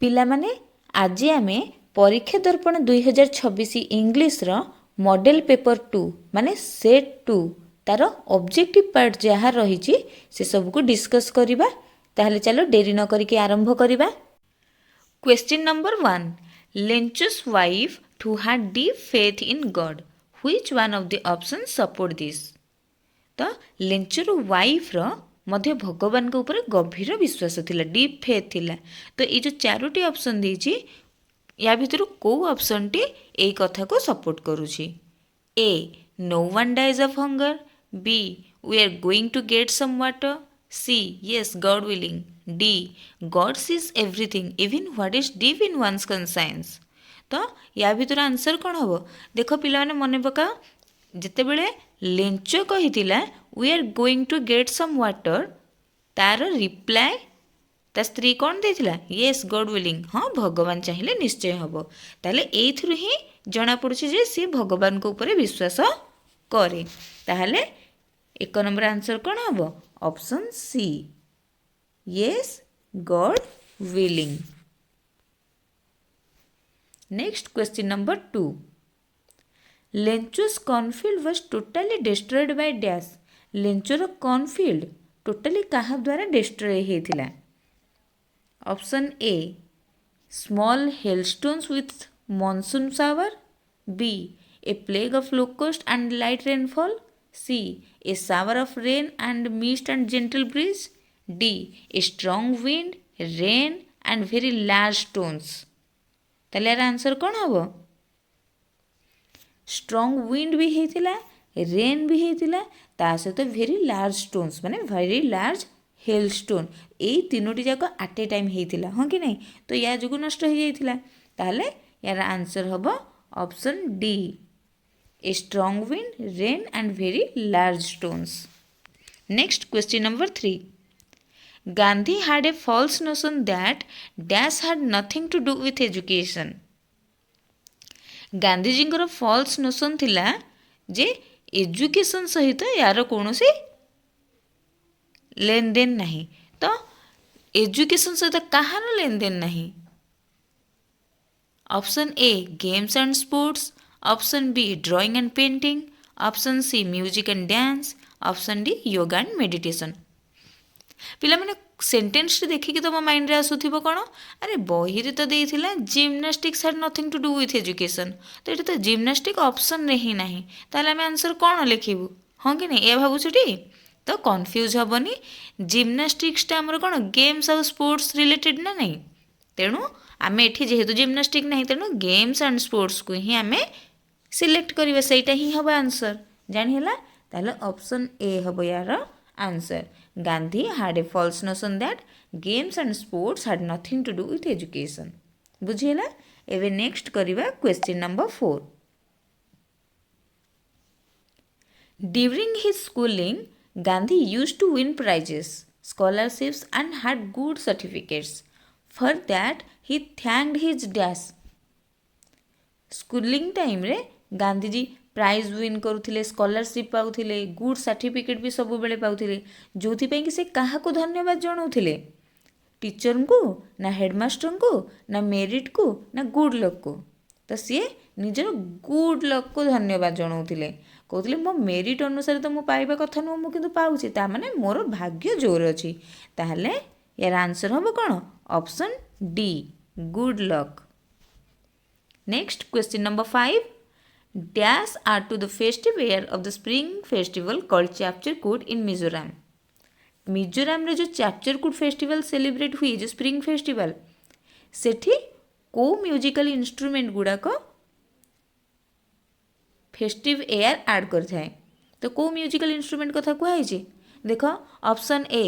ପିଲାମାନେ ଆଜି ଆମେ ପରୀକ୍ଷା ଦର୍ପଣ 2026 ଇଂଲିଶର ମଡେଲ ପେପର 2 ମାନେ ସେଟ୍ 2 ତାର ଅବଜେକ୍ଟିଭ ପାର୍ଟ ଯାହା ରହିଛି ସେସବୁକୁ ଡିସ୍କସ୍ କରିବା। ତାହେଲେ ଚାଲ ଡେରି ନ କରିକି ଆରମ୍ଭ କରିବା। Question number 1, Lencho's wife who had deep faith in God, which one of the options support this? ତ ଲେଞ୍ଚୁର ୱାଇଫ୍ର ମଧ୍ୟ ଭଗବାନଙ୍କ ଉପରେ ଗଭୀର ବିଶ୍ୱାସ ଥିଲା, ଡିପ୍ ଫେଥ୍ ଥିଲା। ତ ଏଇ ଯେଉଁ ଚାରୋଟି ଅପସନ୍ ଦେଇଛି ୟା ଭିତରୁ କେଉଁ ଅପସନ୍ଟି ଏଇ କଥାକୁ ସପୋର୍ଟ କରୁଛି? ଏ, no one dies of hunger, B, we are going to get some water, C, yes, God willing, D, God sees everything even what is deep in one's conscience। ତ ୟା ଭିତରୁ ଆନ୍ସର୍ କ'ଣ ହେବ? ଦେଖ ପିଲାମାନେ ମନେ ପକାଅ, ଯେତେବେଳେ ଲେଞ୍ଚ କହିଥିଲା we are going to get some water, ତାର ରିପ୍ଲାଏ ତା ସ୍ତ୍ରୀ କ'ଣ ଦେଇଥିଲା? ୟେସ୍ ଗଡ୍ ୱିଲିଂ, ହଁ ଭଗବାନ ଚାହିଁଲେ ନିଶ୍ଚୟ ହେବ। ତାହେଲେ ଏଇଥିରୁ ହିଁ ଜଣାପଡ଼ୁଛି ଯେ ସିଏ ଭଗବାନଙ୍କ ଉପରେ ବିଶ୍ୱାସ କରେ। ତାହେଲେ 1 ନମ୍ବର ଆନ୍ସର୍ କ'ଣ ହେବ? Option C, yes God willing. Next question number 2, Lencho's cornfield was totally destroyed by dash. ଲେଞ୍ଚୁର କର୍ନଫିଲ୍ଡ ଟୋଟାଲି କାହା ଦ୍ୱାରା ଡେଷ୍ଟ୍ରୟ ହେଇଥିଲା? Option A, small hailstones with monsoon shower, B, a plague of locust and light rainfall, C, a shower of rain and mist and gentle breeze, D, a strong wind, rain and very large stones. ତାହେଲେ ଏହାର answer କ'ଣ ହେବ? Strong wind ବି ହେଇଥିଲା, rain ବି ହେଇଥିଲା, ତା ସହିତ very large stones ମାନେ very large ହେଲ୍ stone, ଏଇ ତିନୋଟି ଯାକ ଆଟ୍ ଏ ଟାଇମ୍ ହେଇଥିଲା, ହଁ କି ନାହିଁ? ତ ୟା ଯୋଗୁଁ ନଷ୍ଟ ହେଇଯାଇଥିଲା। ତାହେଲେ ୟାର ଆନ୍ସର୍ ହେବ option D, a strong wind, rain and very large stones. Next question number 3, Gandhi had a false notion that dash had nothing to do with education। ଗାନ୍ଧୀଜୀଙ୍କର ଫଲ୍ସ ନୋସନ୍ ଥିଲା ଯେ ଏଜୁକେସନ୍ ସହିତ ୟାର କୌଣସି ଲେନଦେନ ନାହିଁ। ତ ଏଜୁକେସନ୍ ସହିତ କାହାର ଲେନଦେନ ନାହିଁ? Option A, games and sports, option B, drawing and painting, option C, music and dance, option D, yoga and meditation. ପିଲାମାନେ ସେଣ୍ଟେନ୍ସଟି ଦେଖିକି ତୁମ ମାଇଣ୍ଡରେ ଆସୁଥିବ କ'ଣ? ଆରେ ବହିରେ ତ ଦେଇଥିଲା gymnastics had nothing to do with education, ତ ଏଠି ତ ଜିମ୍ନାଷ୍ଟିକ୍ ଅପସନ୍ରେ ହିଁ ନାହିଁ। ତାହେଲେ ଆମେ ଆନ୍ସର୍ କ'ଣ ଲେଖିବୁ? ହଁ କି ନାହିଁ? ଏ ଭାବୁଛୁ ଟି? ତ କନଫ୍ୟୁଜ୍ ହେବନି। ଜିମ୍ନାଷ୍ଟିକ୍ସଟା ଆମର କ'ଣ ଗେମ୍ସ ଆଉ ସ୍ପୋର୍ଟସ୍ ରିଲେଟେଡ୍ ନା ନାହିଁ? ତେଣୁ ଆମେ ଏଠି ଯେହେତୁ ଜିମ୍ନାଷ୍ଟିକ୍ ନାହିଁ, ତେଣୁ ଗେମ୍ସ ଆଣ୍ଡ ସ୍ପୋର୍ଟସ୍କୁ ହିଁ ଆମେ ସିଲେକ୍ଟ କରିବା, ସେଇଟା ହିଁ ହେବ ଆନ୍ସର୍। ଜାଣିହେଲା? ତାହେଲେ ଅପସନ୍ ଏ ହେବ ୟାର answer. Gandhi had a false notion that games and sports had nothing to do with education। ବୁଝିହେଲା? ଏବେ ନେକ୍ସଟ କରିବା question number 4, during his schooling Gandhi used to win prizes, scholarships and had good certificates, for that he thanked his dash। Schooling ଟାଇମ୍ରେ Gandhiji prize win କରୁଥିଲେ, scholarship ପାଉଥିଲେ, good certificate ବି ସବୁବେଳେ ପାଉଥିଲେ, ଯେଉଁଥିପାଇଁ କି ସେ କାହାକୁ ଧନ୍ୟବାଦ ଜଣାଉଥିଲେ? ଟିଚରଙ୍କୁ, ନା ହେଡ଼ମାଷ୍ଟରଙ୍କୁ, ନା ମେରିଟ୍କୁ, ନା ଗୁଡ୍ ଲକ୍କୁ? ତ ସିଏ ନିଜର ଗୁଡ୍ ଲକ୍କୁ ଧନ୍ୟବାଦ ଜଣାଉଥିଲେ। କହୁଥିଲେ ମୋ ମେରିଟ୍ ଅନୁସାରେ ତ ମୁଁ ପାଇବା କଥା ନୁହଁ, ମୁଁ କିନ୍ତୁ ପାଉଛି, ତା ମାନେ ମୋର ଭାଗ୍ୟ ଜୋର ଅଛି। ତାହେଲେ ୟାର ଆନ୍ସର୍ ହେବ କ'ଣ? Option D, good luck. Next question number 5, dash are to the festive air of the spring festival called Chapchirkut in Mizoram। ମିଜୋରାମରେ ଯେଉଁ ଚାପଚରକୁଟ ଫେଷ୍ଟିଭାଲ ସେଲିବ୍ରେଟ୍ ହୁଏ, ଯେଉଁ ସ୍ପ୍ରିଙ୍ଗ ଫେଷ୍ଟିଭାଲ, ସେଠି କେଉଁ ମ୍ୟୁଜିକାଲ ଇନଷ୍ଟ୍ରୁମେଣ୍ଟ ଗୁଡ଼ାକ ଫେଷ୍ଟିଭ୍ ଏୟାର ଆଡ଼୍ କରିଥାଏ? ତ କେଉଁ ମ୍ୟୁଜିକାଲ ଇନଷ୍ଟ୍ରୁମେଣ୍ଟ କଥା କୁହାଯାଇଛି? ଦେଖ, option A,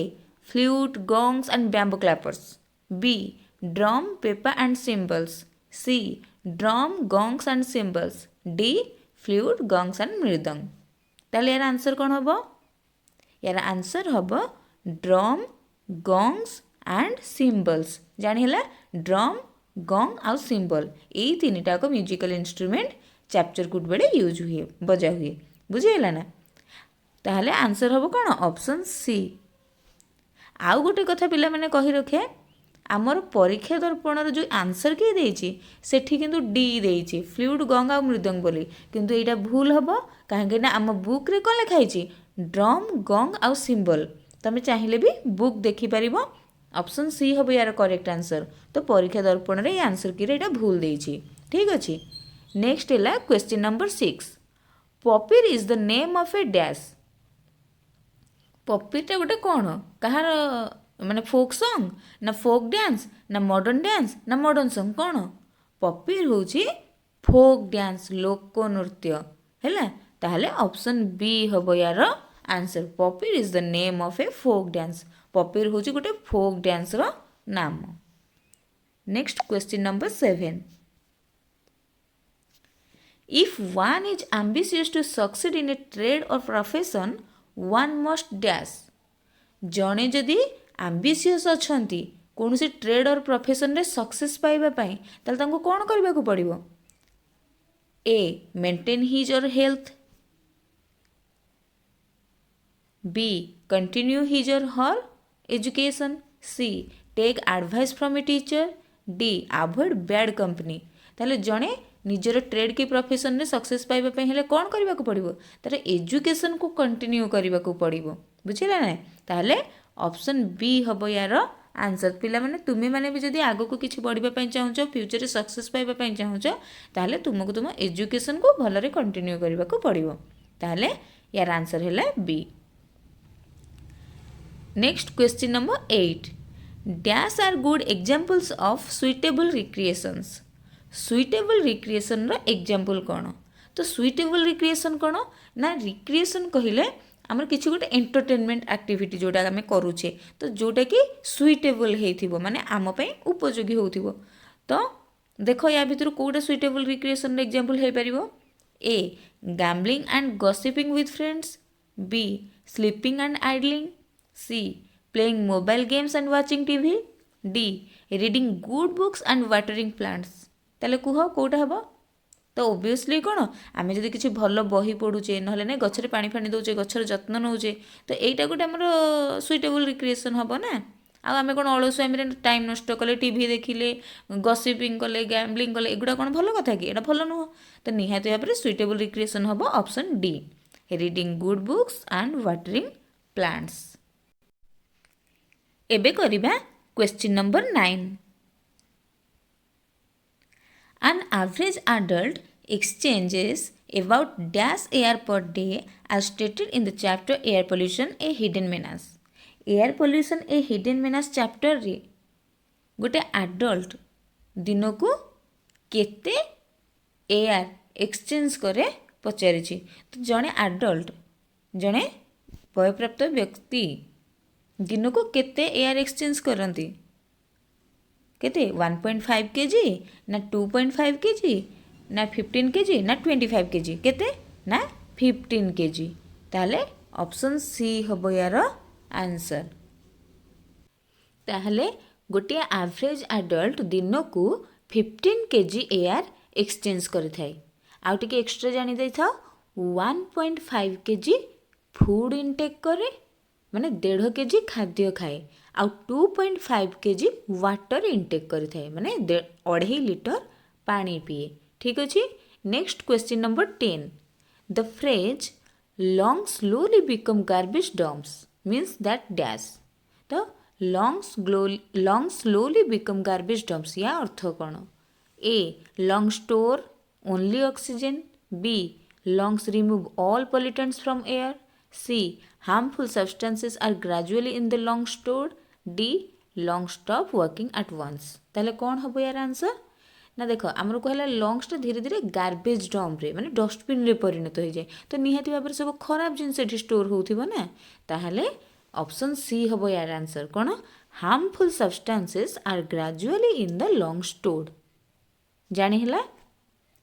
flute, gongs and bamboo clappers, B, drum, pepa and cymbals, C, drum, gongs and cymbals, D, flute, gongs and mridang. ତାହେଲେ ୟାର ଆନ୍ସର୍ କ'ଣ ହେବ? ୟାର ଆନ୍ସର୍ ହେବ ଡ୍ରମ୍, ଗଙ୍ଗସ୍ ଆଣ୍ଡ ସିମ୍ବଲ୍ସ। ଜାଣିହେଲା? ଡ୍ରମ୍, ଗଙ୍ଗ ଆଉ ସିମ୍ବଲ, ଏଇ ତିନିଟାକ ମ୍ୟୁଜିକାଲ ଇନଷ୍ଟ୍ରୁମେଣ୍ଟ ଚାପଚରକୁଟ ବେଳେ ୟୁଜ୍ ହୁଏ, ବଜା ହୁଏ। ବୁଝିହେଲା ନା? ତାହେଲେ ଆନ୍ସର୍ ହେବ କ'ଣ? Option C. ଆଉ ଗୋଟେ କଥା ପିଲାମାନେ କହି ରଖେ, आमर परीक्षा दर्पणर जो आंसर किए देछि सेठी किंतु डी देछि फ्लूइड गंग आ मृदंग बोली किंतु एटा भूल हबो काहे ना आम बुक रे कोन लिखा हिछि ड्रम गंग आ सिंबल तमे चाहिले भी बुक देखि परिबो ऑप्शन सी हबो यार करेक्ट आंसर तो परीक्षा दर्पण रे आंसर की रे एटा भूल देछि ठीक अछि नेक्स्ट हैला क्वेश्चन नंबर 6 पॉपिर is the name of a dash पॉपिरटा गोटे कौन कहार माने फोक सॉन्ग ना फोक डांस ना मॉडर्न सॉन्ग कौन पॉपिर होची फोक डांस लोक नृत्य हैला ताहले ऑप्शन बी हबो यार आंसर पॉपिर is the name of a folk dance पॉपिर होची गोटे फोक डांस रो नाम next question number 7 If one is ambitious to succeed in a trade or profession, one must dash. जड़े जदि आम्बिशियस अछंती कौन सी ट्रेड और प्रोफेशन रे सक्सेस पाइबा पाई ताल तांको कौन करबा को पड़िबो A maintain his or health B continue his or her education C take advice from a teacher D avoid bad company ताले जड़े निजर ट्रेड की प्रोफेशन रे सक्सेस पाइबा पई हेले कोन करबा को पड़िबो तार एजुकेशन को कंटिन्यू करबा को पड़िबो बुझिला ना ताले ऑप्शन बी हबो यार आंसर पिला माने तुमे माने भी जदी आगो को किछि बढ़िबा पई चाहउछो फ्यूचर रे सक्सेस पाइबा पई चाहउछो ताले तुमको तुम एजुकेशन को भल रे कंटिन्यू करबा को पड़िबो ताले यार आंसर हैला B next question number 8 dash are good examples of suitable recreations suitable recreation रो एग्जांपल कौन तो सुइटेबल रिक्रिएशन कौन ना रिक्रिएशन कहले आमर किछि गोटे एंटरटेनमेंट एक्टिविटी जोटा आम करूचे तो जोटा कि सुइटेबल हेथिबो माने आम पई उपयोगी होथिबो तो देखो या भितर कोटा सुइटेबल रिक्रिएशन रो एग्जांपल हे परिबो A gambling and gossiping with friends B sleeping and idling C playing mobile games and watching TV D reading good books and watering plants ताले कुह कोटा हबो तो ओबियसली कौन आम जब किसी भल बही पढ़ुचे ना ना गचर पानी फाणी दौचे गचर जत्न नौचे तो यहीटा गोटे आमर सुइटेबल रिक्रिएशन हम ना आम कौन अलसुआमी टाइम नष्ट कले टीवी देखिले गसिपिंग कले गैम्बलिंग कले एगुड़ा कौन भल कथा कि एटा भल नुह तो निहाती भाव में सुइटेबल रिक्रिएशन हम option D reading good books and watering plants एबे करिबा question number 9 An average adult exchanges about dash air per day as stated in the chapter Air Pollution a Hidden Menace. Air Pollution a Hidden Menace chapter रे गोटे adult दिन को केते air exchange करे पचारिछि तो जड़े adult जड़े वयप्राप्त व्यक्ति दिन को केते एयर एक्सचेंज करती केते 1.5 kg ना 2.5 kg ना 15 kg ना 25 kg केते ना 15 kg ताले ऑप्शन सी हबो यार आंसर ताहले गोटे एवरेज एडल्ट दिन को 15 kg एयर एक्सचेंज करिथाय आउ टिके एक्स्ट्रा जानि दै था 1.5 kg फूड इनटेक करे माने 1.5 kg खाद्य खाए आउ 2.5 kg वाटर इनटेक करिथाय माने 2.5 लीटर पानी पिए ठीक अछि next question number 10 the phrase lungs slowly become garbage dumps means that dash तो lungs slowly become garbage dumps या अर्थ कौन A lungs store only oxygen B lungs remove all pollutants from air C harmful substances are gradually in the lung stored D lung stop working at once ताहले कौन हम यार answer ना देख आमर कहला लंग्स धीरे धीरे गार्बेज डम्प रे माने डस्टबिन रे परिणत हो जाए तो निहाती भाव सब खराब जिनस स्टोर होथिबो ना ताहले ऑप्शन सी हम यार आंसर कौन harmful substances are gradually in the lung stored जानी हैला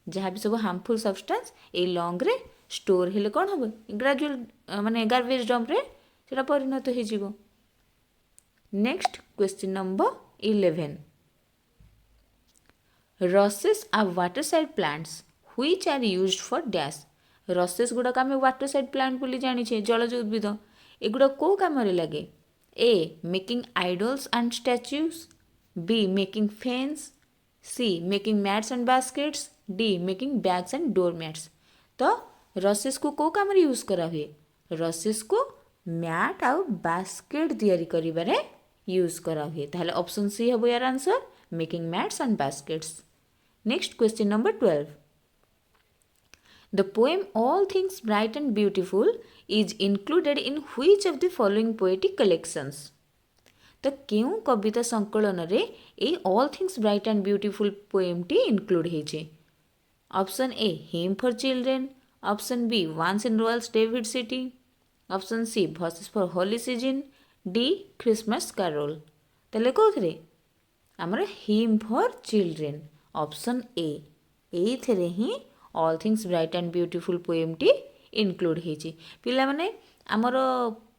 जहाँ भी सब हार्मफुल सब्सटेंस ए लंग रे स्टोर हेले कौन हम ग्रेजुअल माने गार्बेज डम्प रे सेटा परिणत हो जिवो next question number 11 rushes are waterside plants which are used for dash rushes गुड़ाक आम वाटर साइड प्लांट बोली जानी जलज उद्भिद एगुड़ा को काम लगे A making idols and statues B. Making fence. C. Making mats and baskets. D. Making bags and doormats. तो रसिस को कौ काम यूज करा हुए रसिस को मैट आउ बास्केट तैयारी करिबारे यूज करा हुए ताहले ऑप्शन सी हबो यार answer making mats and baskets. Next question number 12. The poem All Things Bright and Beautiful is included in which of the following poetic collections? तो क्यों कविता संकलन रे ए all things bright and beautiful poem टी include हेजे. Option A hymn for children, option B once in royals David city, option C voices for holy season, D Christmas carol. ताले कोथरे हमर hymn for children option A एथरे ही all things bright and beautiful poem टी include हेजे. पिला माने हमर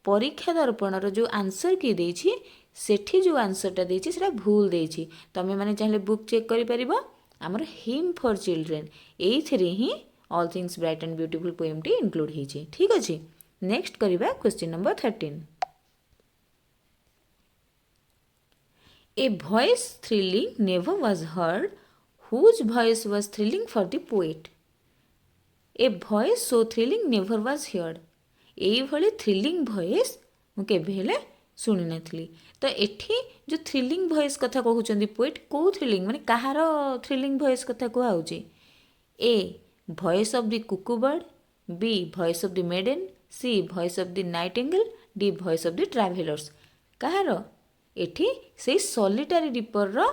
परीक्षा दर्पणर जो आंसर किए देछि सेठी जो आंसरटा देछि सेटा भूल देछि. तमे माने चाहे बुक चेक करि परिबो हमर हिम फॉर चिल्ड्रेन एथरे ही all things bright and beautiful poem टी इंक्लूड हेछि. ठीक अछि. नेक्स्ट करिबा question number 13. A voice thrilling never was heard, whose voice was thrilling for the poet. A voice so thrilling never was heard. ଏଇଭଳି thrilling voice ମୁଁ କେବେ ହେଲେ ଶୁଣି ନଥିଲି. ତ ଏଠି ଯେଉଁ थ्रिलिंग ଭଏସ୍ କଥା କହୁଛନ୍ତି ପୋଏଟ୍ କେଉଁ थ्रिलिंग ମାନେ କାହାର थ्रिलिंग ଭଏସ୍ କଥା କୁହାହେଉଛି. A voice of the cuckoo bird, B voice of the maiden, C voice of the nightingale, D voice of the travellers. କାହାର ଏଠି ସେଇ ସଲିଟାରୀ ରିପରର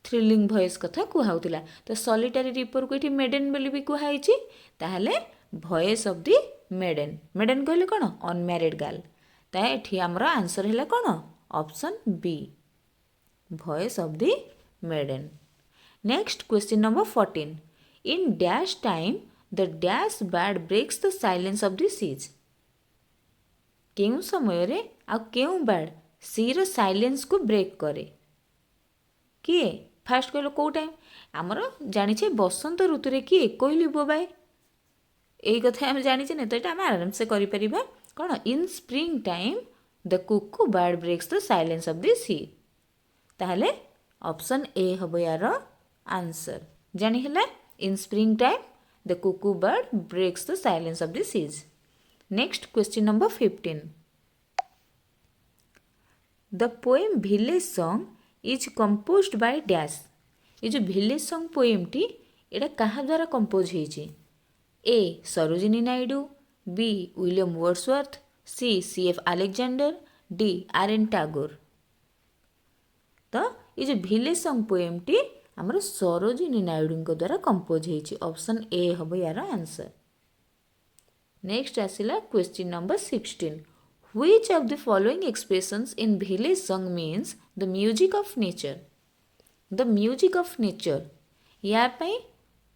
थ्रिलिंग ଭଏସ୍ କଥା କୁହାହେଉଥିଲା. ତ ସଲିଟାରୀ ରିପରକୁ ଏଠି ମେଡେନ୍ ବୋଲି ବି କୁହାହେଇଛି. ତାହେଲେ voice of the maiden maiden कहले कौन अनम्यारिड गर्ल. ता एठी हमर आंसर हैला कौन option B voice of the maiden. Next question number 14. In dash time the dash bird breaks the silence of the seas. केउं समय रे आ केउं बर्ड सी रो साइलेंस को ब्रेक करे किए. फास्ट कहलो को टाइम हमर जानि छे बसंत ऋतु रे किए कोइली बोबाए. यही कथा आम जाचे ना. तो ये आम आराम से करें कौन in spring time the cuckoo bird breaks the silence of the sea. ताहले ऑप्शन ए हम यार आंसर जानी है. In spring time the cuckoo bird breaks the silence of the seas. Next question number 15. The poem village song is composed by dash. ये जो village song poem टी एटा कहा द्वारा कंपोज होइछि. A Sarojini Naidu, B William Wordsworth, C C F. Alexander, D RN. Tagore. तो ये जो विलेज सॉन्ग पोएम टी हमर सरोजिनी नायडू द्वारा कंपोज होइछि. ऑप्शन ए हम यार आंसर. नेक्स्ट आसिला question number 16. Which of the following expressions in village song means the music of nature. The music of nature या पई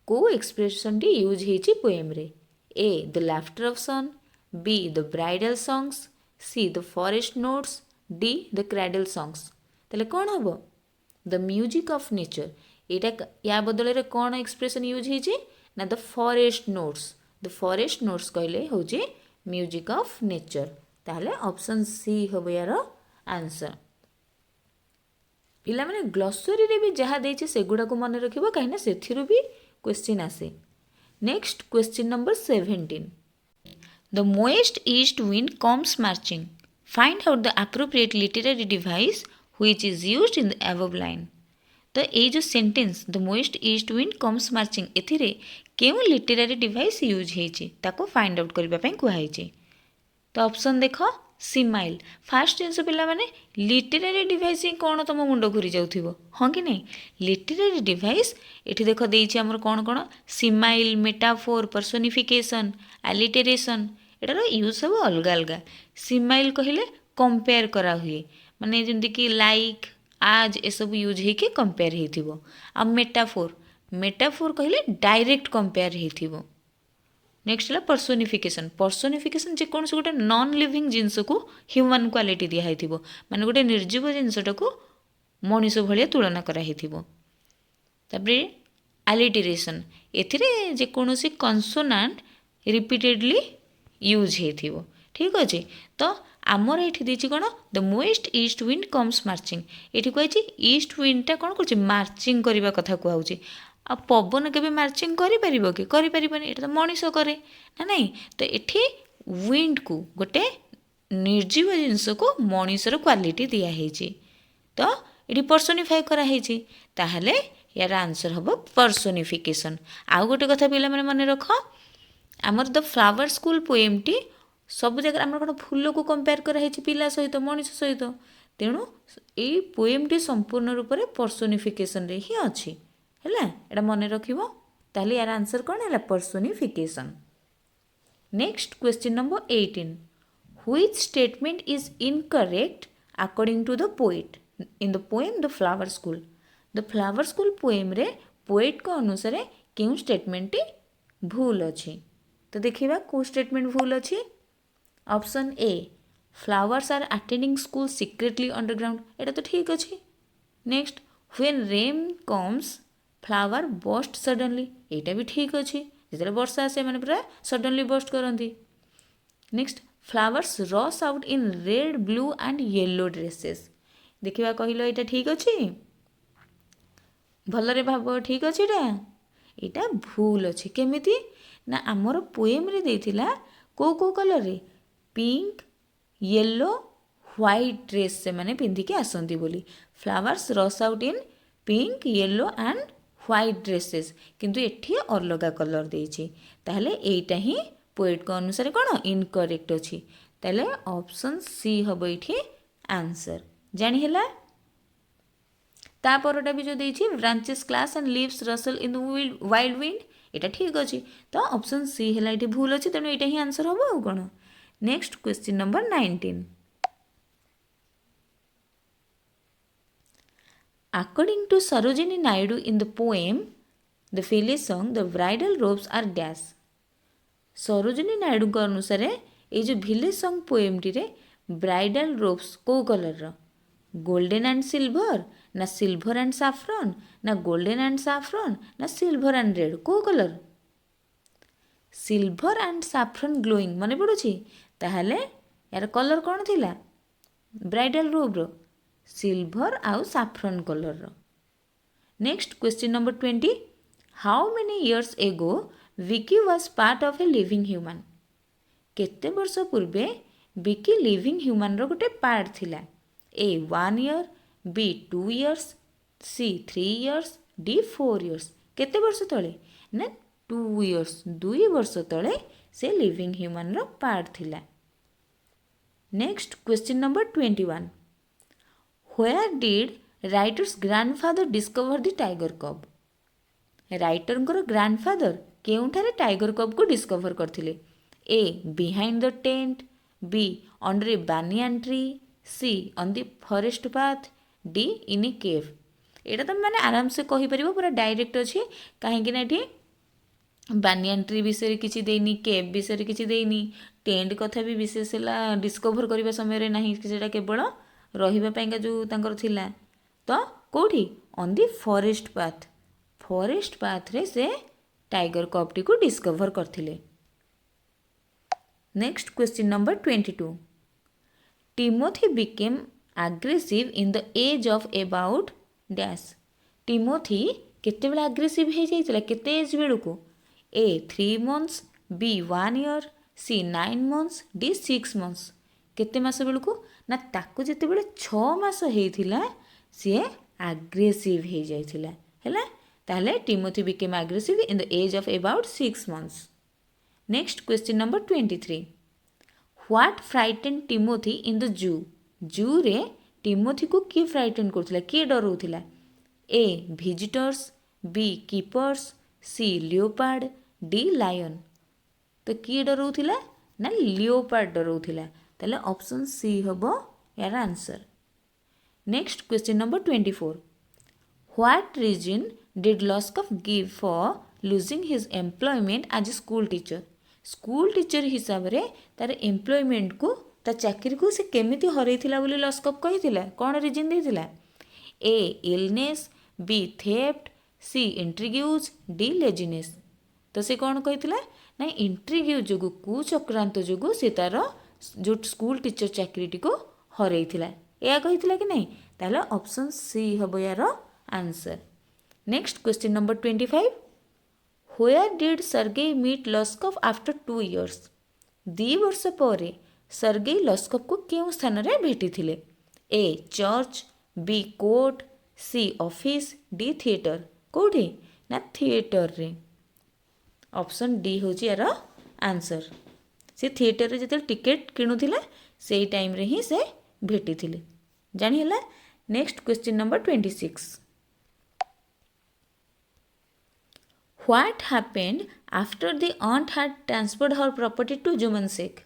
को एक्सप्रेशन टी यूज होइछि पोएम रे. A the laughter of sun, B the bridal songs, C the forest notes, D the cradle songs. ताले कौन हम the music of nature एटा या बदल रे कौन एक्सप्रेशन यूज होइछि ना the forest notes. The forest notes कहले होछि म्यूजिक ऑफ नेचर. ताहले ऑप्शन सी हम यार आंसर. पिला माने ग्लोसरी रे भी जहा देछि सेगुडा को मन रखिबो काहेना सेथिरु भी क्वेश्चन आसे. Next question number 17. The moist east wind comes marching. Find out the appropriate literary device which is used in the above line. तो ये जो sentence the moist east wind comes marching एथिरे केउ लिटरेरी डिवाइस यूज हेछि ताको find out करबा पई कुहाइछि. तो option देखो सिमाइल. फास्ट जिनस पिला माने लिटरेरी डिवाइस ही कौन तुम मुंड घूरी जाउथिबो हाँ कि नहीं. लिटरेरी डिवाइस एठी देखो देइछि हमर कौन कौन सिमाइल, मेटाफोर, पर्सोनिफिकेशन, एलिटेरेशन एटार यूज सब अलग अलग. सिमाइल कहले कंपेयर करा हुए माने जेमति कि लाइक आज ए सब यूज हेके कंपेयर हेथिबो. आ मेटाफोर मेटाफोर कहले डायरेक्ट कंपेयर हेथिबो. नेक्स्ट है पर्सोनिफिकेशन. पर्सोनिफिकेशन जेकोसी गोटे नॉन लिविंग जिनस को ह्यूमन क्वालिटी दिखाई माने गोटे निर्जीव जिनसटा को मनीष भाया तुलना कराई. तापरे एलिटेरेशन एथिरे जेकोसी कन्सोनांट रिपीटेडली यूज हो. ठीक अच्छे. तो आमर ये देती कौन the most east wind comes marching ये कही ईस्ट विंडटा कौन कर मार्चिंग करने कथा कहूँ आ पवन के मार्चिंग करें कि करें तो मनीष करे ना नहीं तो ये विंड को गोटे निर्जीव जिनस को मनीषर क्वालिटी दिखाई तो ये पर्सोनिफाई कराई ताहले यार आंसर हम पर्सोनिफिकेशन। आउ गोटे कथा पिला माने मन रख आमर the flower school poem T सब जगह आम कौन फूल को कंपेयर कराई पिला सहित मनीष सहित तेणु ये पोएम टी संपूर्ण रूप से पर्सोनिफिकेशन रे ही अच्छी है एटा मन रखिबो ताहले यार आंसर कौन है personification. Next question number 18 which statement is incorrect according to the poet in the poem the flower school. The flower school poem रे पोएट को अनुसार क्यों स्टेटमेंट टी भूल अच्छी तो देखिबा को स्टेटमेंट भूल अच्छी। Option A flowers are attending school secretly underground एटा तो ठीक अच्छी। Next when rain comes flower burst suddenly एटा भी ठीक अच्छी जिते वर्षा आसे मैंने पूरा सडनली बस्ट करती। Next flowers rush out in red blue and yellow dresses देखिबा कहलो एटा ठीक अच्छी भलरे भाव ठीक अच्छी एटा भूल अच्छी केमिति ना आमर पोएम रे देथिला को कलर रे पिंक येलो व्हाइट ड्रेस से माने पिंधिकी आसंती बोली flowers rush out in pink yellow and white dresses किंतु एठी अलगा कलर देछि ताहले एटा ही पोएट को अनुसार कौन इनकरेक्ट अच्छी ताहले ऑप्शन सी हम ये आंसर जानी है। तापरटा भी जो देछि branches clash and leaves rustle in the wild wind एटा ठीक अच्छी तो ऑप्शन सी है ये भूल अच्छी तेणु यहाँ ही आंसर हम आउ कौन। Next question number 19 According to Sarojini Naidu in the poem The Village Song, the bridal robes are dash. Sarojini Naidu को अनुसार ये जो विलेज सॉन्ग पोएम टी रे ब्राइडल रोब्स को कलर रो गोल्डन एंड सिल्वर ना सिल्वर एंड साफ्रन ना गोल्डन एंड साफ्रन ना सिल्वर एंड रेड को colour silver and saffron glowing मन पड़ुछि ताहले यार कलर कौन थिला ब्राइडल रोब रो सिल्वर आउ साफ्रन कलर रो। Next question number 20 how many years ago Vicky was part of a living human केते वर्ष पूर्वे विकी लिविंग ह्यूमन रो गोटे पार्ट थिला A 1 year B 2 years C 3 years D 4 years केते वर्ष तले ना 2 इयर्स 2 वर्ष तले से लिविंग ह्यूमन रो पार्ट थिला। Next question number 21 Where did writer's grandfather discover the tiger cub? Writer grandfather केउठारे टाइगर कब को डिस्कवर करथिले A behind the tent B under a banyan tree C on the forest path D in a cave एटा तुम मैंने आराम से कहि परिबो पूरा डायरेक्ट अछि काहेकि ना एठी बानियान ट्री विषय किछि देनी केव विषय किछि देनी टेंट कथा भी विशेष डिस्कवर करबा समय रे नाही सेटा केवल रहिबा पाइंका जो तांकर थिला तो कोठी ऑन दी फॉरेस्ट पाथ रे से टाइगर कपटी को डिस्कवर करथिले। Next question number 22 Timothy became aggressive in the age of about dash Timothy केते बेला एग्रेसिव हे जाइतला केते एज बेलु को A 3 months B 1 year C 9 months D 6 months केते मास बेलु को ना ताको जेते बेले 6 मास हेइथिला सी एग्रेसिव हे जाइथिला हैला ताहले Timothy became aggressive in the age of about 6 months. Next question number 23 what frighten Timothy in the zoo रे टिमोथी को किए फ्राइटेन करथिला किए डरौथिला A visitors B keepers C leopard D lion तो किए डरौथिला ना लियोपार्ड डरौथिला ताहले ऑप्शन सी हबो यार answer. Next question number 24 what reason did Lushkoff give for losing his employment as a school teacher हिसाब से तार एम्प्लॉयमेंट को ता चाकरी को से केमिति हरैथिला बोली लस्कफ कहिथिला कोन रीजन देथिला ए इलनेस बी थेफ्ट सी इंट्रिग्यूज डी लेजिनेस तो से कौन कहिथिला ना इंट्रिग्यू जोगु कुचक्रांत जोगु से तार जो स्कूल टीचर चाकरीटी को हरैथिला या कहिथिला कि नहीं ताहले ऑप्शन सी हबो यार answer. Next question number 25 where did Sergei meet Lushkoff after 2 years 2 वर्ष पर सर्गेई लस्कफ को केउं स्थान रे भेटिथिले A church B court C office D theatre कोठी ना थिएटर रे ऑप्शन डी होची यार आंसर। से थिएटर रे जते टिकेट किणुथिला सेई टाइम रे ही से भेटिथिले जानि हला। Next question number 26 what happened after the aunt had transferred her property to Jumman Shaikh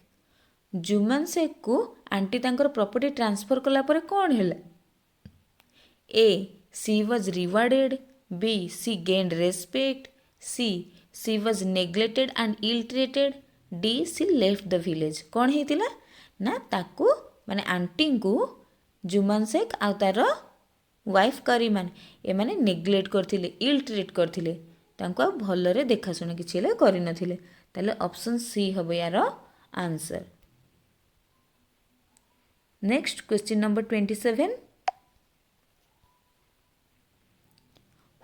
Jumman Shaikh को आंटी तांकर प्रॉपर्टी ट्रांसफर कला परे कोन हैला A she was rewarded B she gained respect C she was neglected and ill treated D she left the village कौन होता ना ताकू माने आंटी को जुमान शेख आ तार वाइफ करीमान ए माने नेग्लेक्ट करथिले इल ट्रीट करथिले तांको भलरे देखाशुना किछि ले करि नथिले ताले ऑप्शन सी हबो यार answer. Next question number 27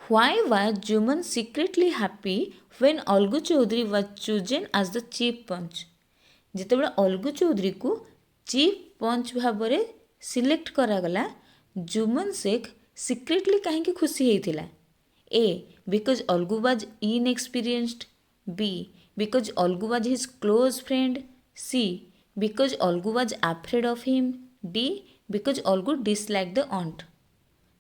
Why was Juman secretly happy when Olgu Chaudhary was chosen as the chief punch? जितेबाला अलगू चौधरी को चीफ पंच भाव में सिलेक्ट करागला जुमन शेख सिक्रेटली कहीं खुशी होता A because Algu was inexperienced B because Algu was his close friend C because Algu was afraid of him D because Algu dislike the aunt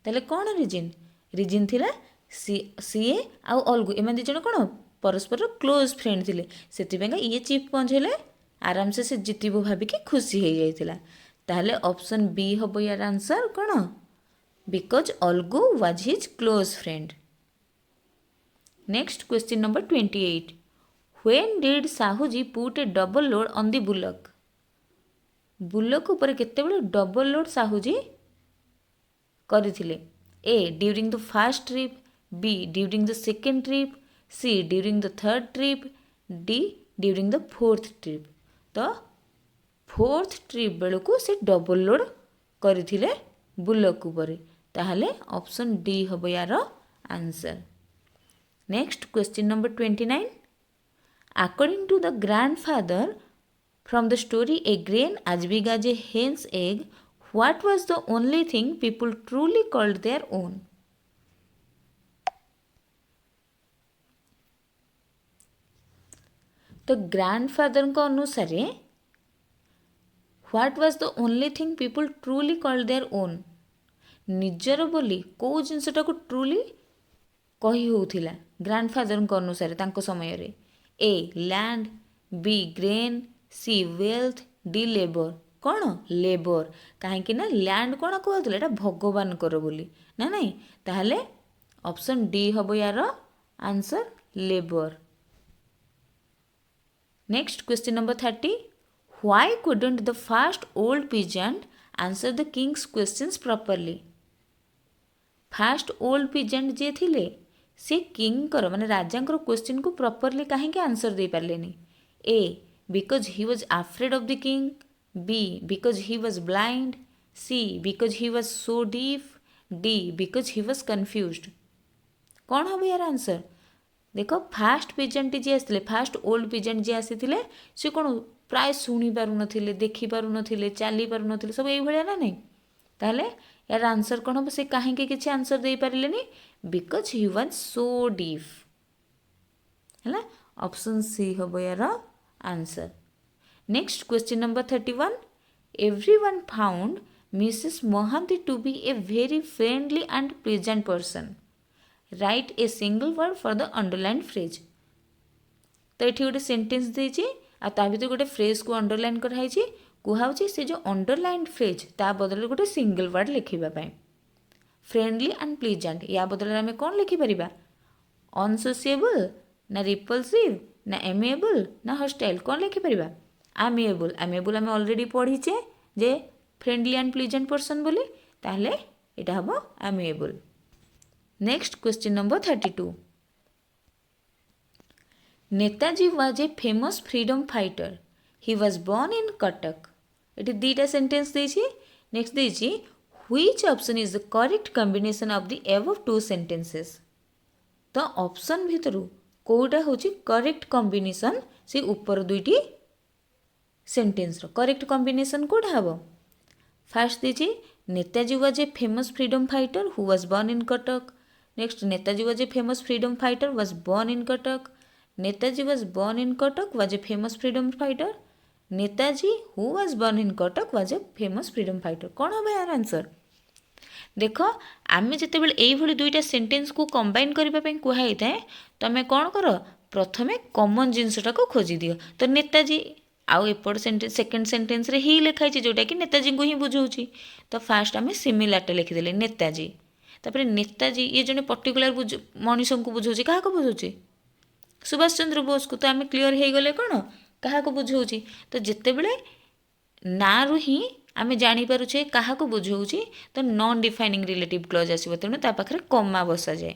ताले कौन रिजन थिला सीए आउ अलगू एम दिज कौन परस्पर क्लोज फ्रेंड थे से ये चीफ पंच हेले आराम से जितबो भाविकी खुशी हो जाइतिला ताहले ऑप्शन बी हबो यार आंसर कौन because Algu was his close friend. Next question number 28 when did Sahuji put a double load on the bullock bullock ऊपर केतेबेले डबल लोड साहूजी करथिले A during the first trip B during the second trip C during the third trip D during the fourth trip तो fourth trip बेलू से double load करथिले bullock उपरे ताहले option D हबो यार answer. Next question number 29 according to the grandfather from the story a grain as big as a hen's egg what was the only thing people truly called their own? तो grandfather को अनुसार what was the only thing people truly called their own निजर बोली कौ जिनसटा को truly कही होउथिला grandfather को अनुसार तांको समय रे a land B grain C wealth D labour कौन लेबर कहीं ना लैंड कौन कहते एटा भगवान कर बोली ना नहीं ताहले ऑप्शन डी हबो यार answer labour. Next question number 30 why couldn't the first old peasant answer the king's questions properly? First old peasant जे थिले से किंग कर माने राजांकर क्वेश्चन को प्रॉपर्ली कहीं के आंसर दे पारलेनी A because he was afraid of the king B because he was blind C because he was so deaf D because he was confused कौन हम यार आंसर देख फास्ट पेजेंट जी आसते फास्ट ओल्ड पेजेंट जी आसी सी कौन प्राय शुणी पार ना देखिपार ना चली पार ना सब ये ना नहीं ताहले यार आंसर कौन हम से कहीं किसी आंसर दे पारे because he was so deaf है ऑप्शन सी हम यार answer. Next question number 31 everyone found Mrs Mahanti to be a very friendly and pleasant person write a single word for the underline phrase तो ये गोटे sentence देती आ भर गोटे phrase को अंडरलाइन कराई कहुच्छे से जो अंडरलाइन फ्रेज ता बदल गोटे सिंगल वर्ड लिखापी फ्रेंडली एंड प्लीजेंट या बदल आम कौन लिखिपर अनसोसिएबल ना रिपल्सिव ना एमेबल ना हॉस्टाइल कौन लिखिपर आमेबल आमेबल आम अलरेडी पढ़ीचे जे फ्रेंडली एंड प्लीजेंट पर्सन बोली ताहले एटा हम amiable. Next question number 32 Netaji was a famous freedom fighter he was born in Cuttack. ଏଠି ଦୁଇଟା ସେଣ୍ଟେନ୍ସ ଦେଇଛି। ନେକ୍ସଟ ଦେଇଛି which option is the correct combination of the above two sentences. ତ ଅପସନ୍ ଭିତରୁ କେଉଁଟା ହେଉଛି କରେକ୍ଟ କମ୍ବିନେସନ୍ ସେ ଉପର ଦୁଇଟି ସେଣ୍ଟେନ୍ସର କରେକ୍ଟ କମ୍ବିନେସନ୍ କେଉଁଟା ହେବ? ଫାର୍ଷ୍ଟ ଦେଇଛି Netaji was a famous freedom fighter who was born in Cuttack. Next Netaji was a famous freedom fighter was born in Cuttack. Netaji was born in Cuttack was a famous freedom fighter. Netaji who was born in Cuttack was a famous freedom fighter. କ'ଣ ହେବ ଏହାର answer? ଦେଖ ଆମେ ଯେତେବେଳେ ଏଇଭଳି ଦୁଇଟା ସେଣ୍ଟେନ୍ସକୁ combine କରିବା ପାଇଁ କୁହାଯାଇଥାଏ ତମେ କ'ଣ କର? ପ୍ରଥମେ କମନ୍ ଜିନିଷଟାକୁ ଖୋଜିଦିଅ। ତ ନେତାଜୀ ଆଉ ଏପଟ ସେକେଣ୍ଡ ସେଣ୍ଟେନ୍ସରେ ହି ଲେଖା ହେଇଛି ଯେଉଁଟାକି ନେତାଜୀଙ୍କୁ ହିଁ ବୁଝାଉଛି। ତ ଫାର୍ଷ୍ଟ ଆମେ ସିମିଲାରଟା ଲେଖିଦେଲେ ନେତାଜୀ। ତାପରେ ନେତାଜୀ ଇଏ ଜଣେ ପର୍ଟିକୁଲାର ମଣିଷଙ୍କୁ ବୁଝାଉଛି। କାହାକୁ ବୁଝାଉଛି? ସୁଭାଷ ଚନ୍ଦ୍ର ବୋଷକୁ। ତ ଆମେ କ୍ଲିଅର ହେଇଗଲେ କ'ଣ କାହାକୁ ବୁଝାଉଛି। ତ ଯେତେବେଳେ ନାଁରୁ ହିଁ ଆମେ ଜାଣିପାରୁଛେ କାହାକୁ ବୁଝାଉଛି ତ ନନ୍ ଡିଫାଇନିଂ ରିଲେଟିଭ୍ କ୍ଲଜ୍ ଆସିବ। ତେଣୁ ତା ପାଖରେ କମା ବସାଯାଏ।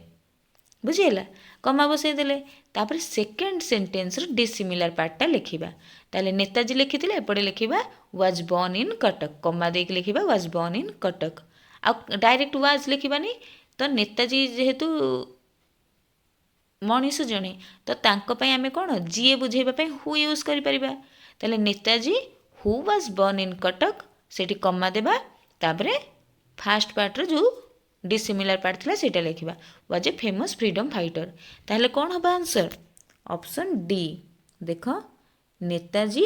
ବୁଝିହେଲା? କମା ବସାଇ ଦେଲେ ତାପରେ ସେକେଣ୍ଡ ସେଣ୍ଟେନ୍ସର ଡିସିମିଲାର ପାର୍ଟଟା ଲେଖିବା। ତାହେଲେ ନେତାଜୀ ଲେଖିଥିଲେ ଏପଟେ ଲେଖିବା ୱାଜ୍ ବର୍ନ ଇନ୍ କଟକ। କମା ଦେଇକି ଲେଖିବା ୱାଜ୍ ବର୍ନ ଇନ୍ କଟକ। ଆଉ ଡାଇରେକ୍ଟ ୱାଜ୍ ଲେଖିବାନି। ତ ନେତାଜୀ ଯେହେତୁ ମଣିଷ ଜଣେ ତ ତାଙ୍କ ପାଇଁ ଆମେ କ'ଣ ଯିଏ ବୁଝେଇବା ପାଇଁ ହୁ ୟୁଜ୍ କରିପାରିବା। ତାହେଲେ Netaji who was born in Cuttack ସେଇଠି କମା ଦେବା। ତାପରେ ଫାର୍ଷ୍ଟ ପାର୍ଟର ଯେଉଁ ଡିସିମିଲାର ପାର୍ଟ ଥିଲା ସେଇଟା ଲେଖିବା was a famous freedom fighter. ତାହେଲେ କ'ଣ ହେବ ଆନ୍ସର୍? Option D. ଦେଖ ନେତାଜୀ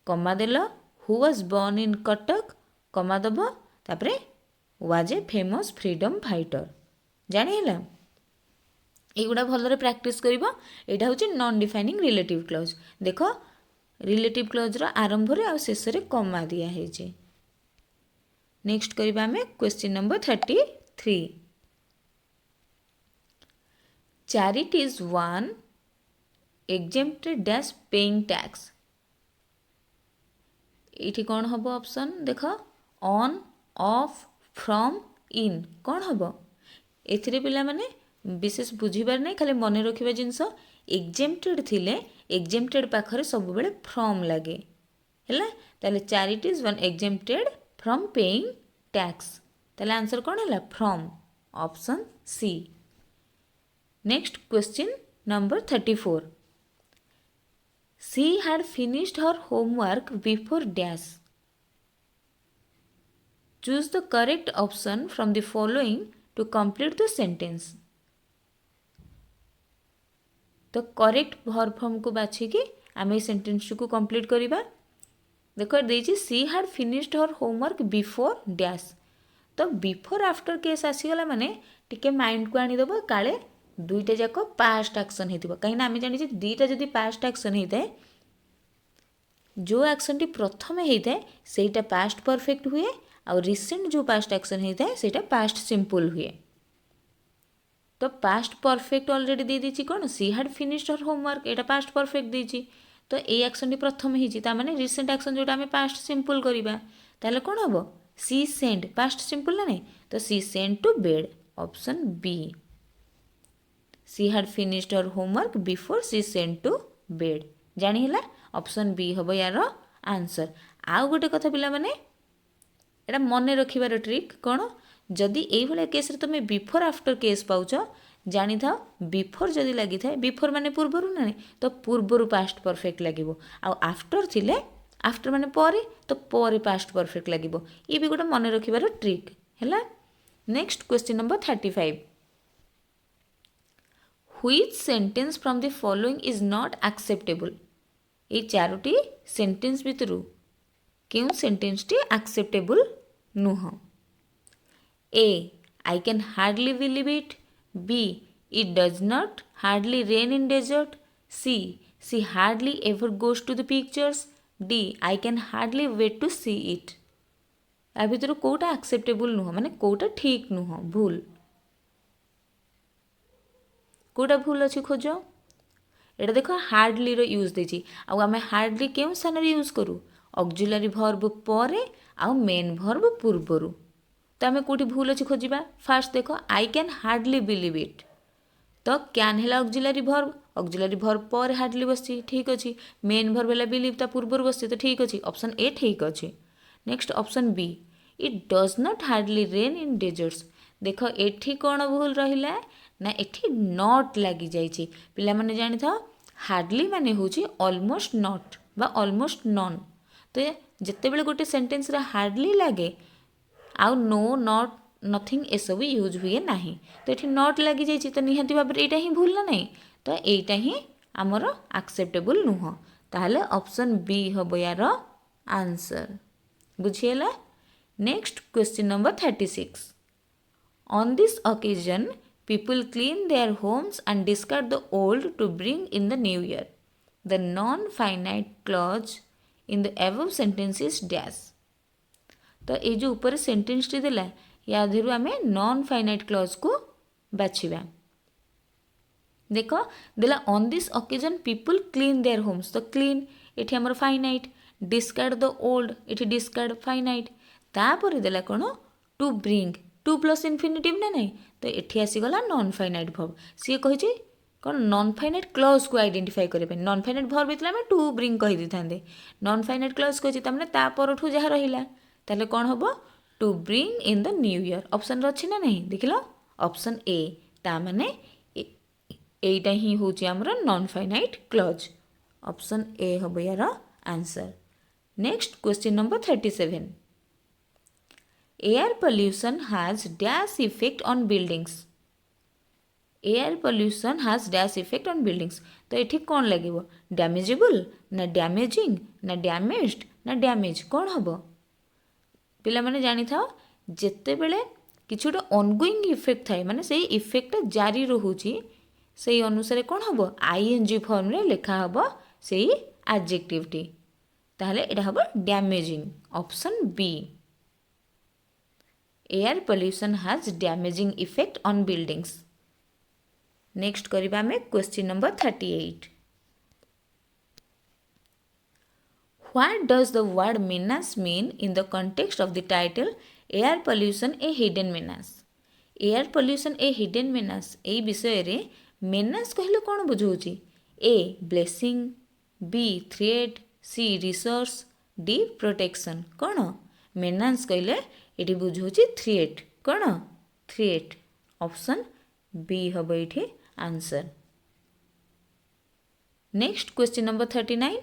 କମା ଦେଲ who was born in Cuttack comma ଦେବ ତାପରେ was a famous freedom fighter. ଜାଣିହେଲା? ଏଇଗୁଡ଼ା ଭଲରେ ପ୍ରାକ୍ଟିସ୍ କରିବ। ଏଇଟା ହେଉଛି ନନ୍ ଡିଫାଇନିଂ ରିଲେଟିଭ୍ କ୍ଲଜ୍। ଦେଖ ରିଲେଟିଭ୍ କ୍ଲଜ୍ର ଆରମ୍ଭରେ ଆଉ ଶେଷରେ କମା ଦିଆହେଇଛି। ନେକ୍ସଟ କରିବା ଆମେ କ୍ୱେଶ୍ଚିନ୍ ନମ୍ବର 33। ଚାରିଟି is one exempted dash paying tax। ଏଇଠି କ'ଣ ହେବ ଅପସନ୍? ଦେଖ ଅନ୍ ଅଫ୍ ଫ୍ରମ୍ ଇନ୍ କ'ଣ ହେବ? ଏଥିରେ ପିଲାମାନେ ବିଶେଷ ବୁଝିବାର ନାହିଁ, ଖାଲି ମନେ ରଖିବା ଜିନିଷ ଏକ୍ଜେମ୍ପଟେଡ୍ ଥିଲେ ଏକ୍ଜେମ୍ପଟେଡ୍ ପାଖରେ ସବୁବେଳେ ଫ୍ରମ୍ ଲାଗେ। ହେଲା? ତାହେଲେ charity is one exempted from paying tax. ତାହେଲେ ଆନ୍ସର୍ କ'ଣ ହେଲା? From. Option C. Next question number 34। She had finished her homework before dash। Choose the correct option from the following to complete the sentence। तो correct verb form को बाछिकी आम sentence को complete करवा। देख देती सी had finished her homework before dash. तो before after case आसीगला माने टिके माइंड को आनीदेव काले दुईटा जाक पास्ट एक्शन होती कहीं आम जानी दुईटा जदि पास्ट एक्शन होता है जो एक्शन टी प्रथम होता है सेटा पास्ट परफेक्ट हुए आ रिसेंट जो पास्ट एक्शन होता है सेटा पास्ट सिंपल हुए। तो पास्ट परफेक्ट ऑलरेडी दे दीची कौन सी had finished her homework Etah past perfect दीची। तो ये एक्शन टी प्रथम होती माने रिसेंट एक्शन जोटा आम पास्ट सिंपल करवा ताले कौन हम सी सेंड पास्ट सिंपल ना नहीं। तो she went to bed. Option B. She had finished her homework before she went to bed. जानी है ऑप्शन बी हम यार आंसर। आउ गोटे कथा पिला माने एटा मन रखिबार ट्रिक कौन जदि ये केस तुम बिफोर आफ्टर केस पाउच जानी था बिफोर जदि लगी था बिफोर माने पूर्वर ना नहीं तो पूर्वर पास्ट परफेक्ट लगे आउ आफ्टर थिले आफ्टर माने परे तो परे पास्ट परफेक्ट लगे। ये भी गोटे मन रखिबार ट्रिक है। Next question number 35। Which sentence from the following is not acceptable. ये चारोटी सेंटेंस भितर क्यों सेंटेंस टी एक्सेप्टेबल नुह। A I can hardly believe it. B it does not hardly rain in desert. C she hardly ever goes to the pictures. D I can hardly wait to see it. या भितर Kota acceptable नुह माने कोटा ठीक नुह भूल कोटा भूल अच्छी खोज। एटा देख हार्डली रो यूज देछि आउ हार्डली क्यों स्थान यूज करूँ ऑक्सिलरी वर्ब पर आउ मेन वर्ब पूर्वर। तो आम कौटी भूल अच्छी खोजा। फास्ट देख आई कैन हार्डली बिलीव इट तो कैन है ऑक्सिलरी वर्ब पर हार्डली बसची ठीक अच्छे मेन वर्ब है बिलीव ता पूर्वर बसची तो ठीक अच्छे ऑप्शन ए ठीक अच्छे। Next option B it does not hardly rain in desserts देख एठी कौन भूल रहा ना एठी नॉट लगी जाइए पिला माने जानी था हार्डली माने होची ऑलमोस्ट नॉट बा ऑलमोस्ट नॉन तो जिते बेले गोटे सेंटेंस रे हार्डली लगे आउ नो नॉट नथिंग एसबू यूज हुए ना तो ये नॉट लगी जाइए तो निहाती भाव में यहाँ भूल ना नहीं तो यहीटा ही आमर एक्सेप्टेबल नुह ताहले ऑप्शन बी हम यार आंसर बुझीगला। Next question number 36 on this occasion people clean their homes and discard the old to bring in the new year the non-finite clause in the above sentence is dash तो ये जो ऊपर sentence T देला या देरु आमे non finite clause को बाछिबा देख देला on this occasion people clean their homes तो क्लीन एठी हमर फाइनाइट डिस्कार्ड द ओल्ड एठी डिस्कार्ड फाइनाइट तापर देला कोन to bring to plus infinitive ना नहीं तो एठी आसीगला नॉन फाइनाइट वर्ब सी कही कौन नॉन फाइनाइट क्लॉज को आइडेंटिफाई करबे नॉन फाइनाइट वर्ब इतला में टू ब्रिंग कहि दिथांदे नॉन फाइनाइट क्लॉज कहि तमने ता परठू जहा रहिला ताले कौन हबो to bring in the new year option अच्छी ना नहीं देखिल ऑप्शन ए ता माने एटा ही होची हमर non finite clause option A हबो यार answer. Next question number 37 air pollution has dash effect on buildings air pollution has dash effect on buildings तो ये कौन लगे डैमेजेबल ना डैमेजिंग ना डैमेज्ड ना डैमेज कौन हम पिला माने जानी था जिते बेले किसी गोटे ऑनगोइंग इफेक्ट थाए माने से इफेक्ट जारी रोची से अनुसार कौन हम आईएनजी फॉर्म रे लिखा हम से एडजेक्टिव टी ताहले एटा हम damaging option B air pollution has damaging effect on buildings। नेक्स्ट करिबा में क्वेश्चन नंबर 38 What does the word menace mean in the context of the title Air Pollution a Hidden Menace air pollution a hidden menace ए विषय रे menace कहले कौन बुझौची A blessing B threat C resource D protection कौन menace कहले ये बुझौची थ्रेट कौन थ्रेट ऑप्शन बी हम ये answer. Next question number 39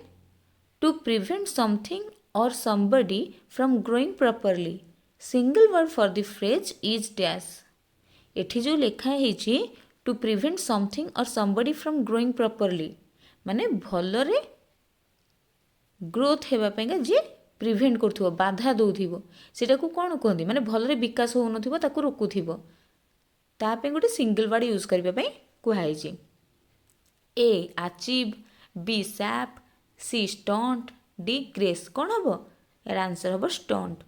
to prevent something or somebody from growing properly single word for the phrase is dash एठी जो लिखा है to prevent something or somebody from growing properly माने भलरे growth हेबापेगा जे prevent करूँ बाधा दौथिबो सेटा को कौन कहते माने भलरे विकास हो नथिबो ताकू रोकुथिबो तापे गोटे सिंगल वर्ड यूज करबा पई कुहाइछि ए अचीव बी सैप सी स्टंट डी ग्रेस कौन हम यार आंसर हम स्टंट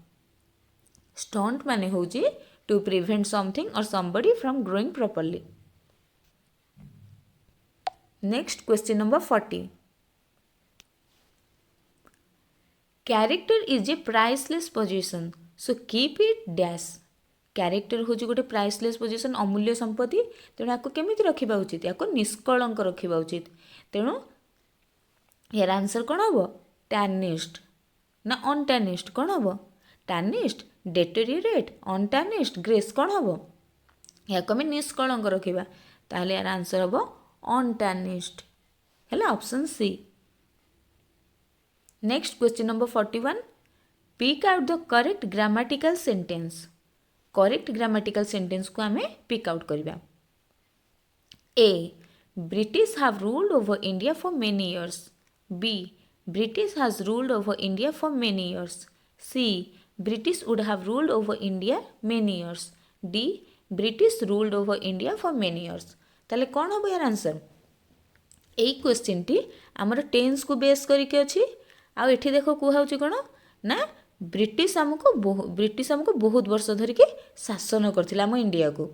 स्टंट माने होची to prevent something or somebody from growing properly. Next question number 40 character is a priceless position so keep it dash character हूँ गोटे प्राइसलेस पोजीशन अमूल्य संपत्ति तेणु आपको केमी रखा उचित या निष्कलंक रखा उचित तेणु यार आंसर कौन हम टैनिस्ड ना अनटैनिस्ड कौन हम टैनिस्ड डेटेरियोरेट अनटैनिस्ड ग्रेस कौन हम या आम निष्कलंक रखा ताहले यार आंसर हम अनटैनिस्ड है option C. Next question number 41 pick out the correct grammatical sentence correct grammatical sentence को आमे पिक आउट करबा A British have ruled over India for many years B British has ruled over India for many years C British would have ruled over India many years D British ruled over India for many years ताले कौन हम यार answer यही question टी आमर tense को base करके अच्छी आउ एठी देखो कहूँ कौन ना ब्रिटिश आमको बहुत वर्ष धरिकी शासन करथिला आम इंडिया को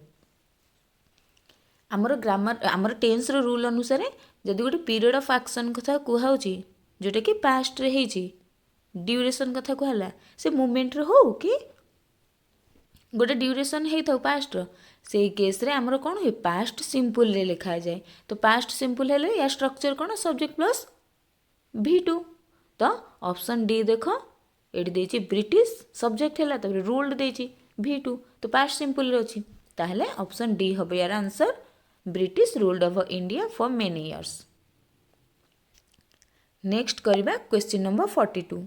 आमर ग्रामर आमर टेन्स रो रूल अनुसार जदि गोटे पीरियड ऑफ एक्शन कथा कहूँ जोटा कि पास्ट रे हेची ड्यूरेशन कथा कहला से मूवमेंट रे हो कि गोटे ड्यूरेशन हेई थाउ पास्ट रो से केस रे आमर कौन हुए पास्ट सिंपल रे लिखा जाए तो पास्ट सिंपल हेले या स्ट्रक्चर कौन सब्जेक्ट प्लस V2 तो ऑप्शन डी देख ये देछि ब्रिटिश सब्जेक्ट है तब रूल्ड देछि V2 तो पास्ट सिंपल रे अछि ताहले ऑप्शन डी हम यार answer British ruled over India for many years. Next करबा question number 42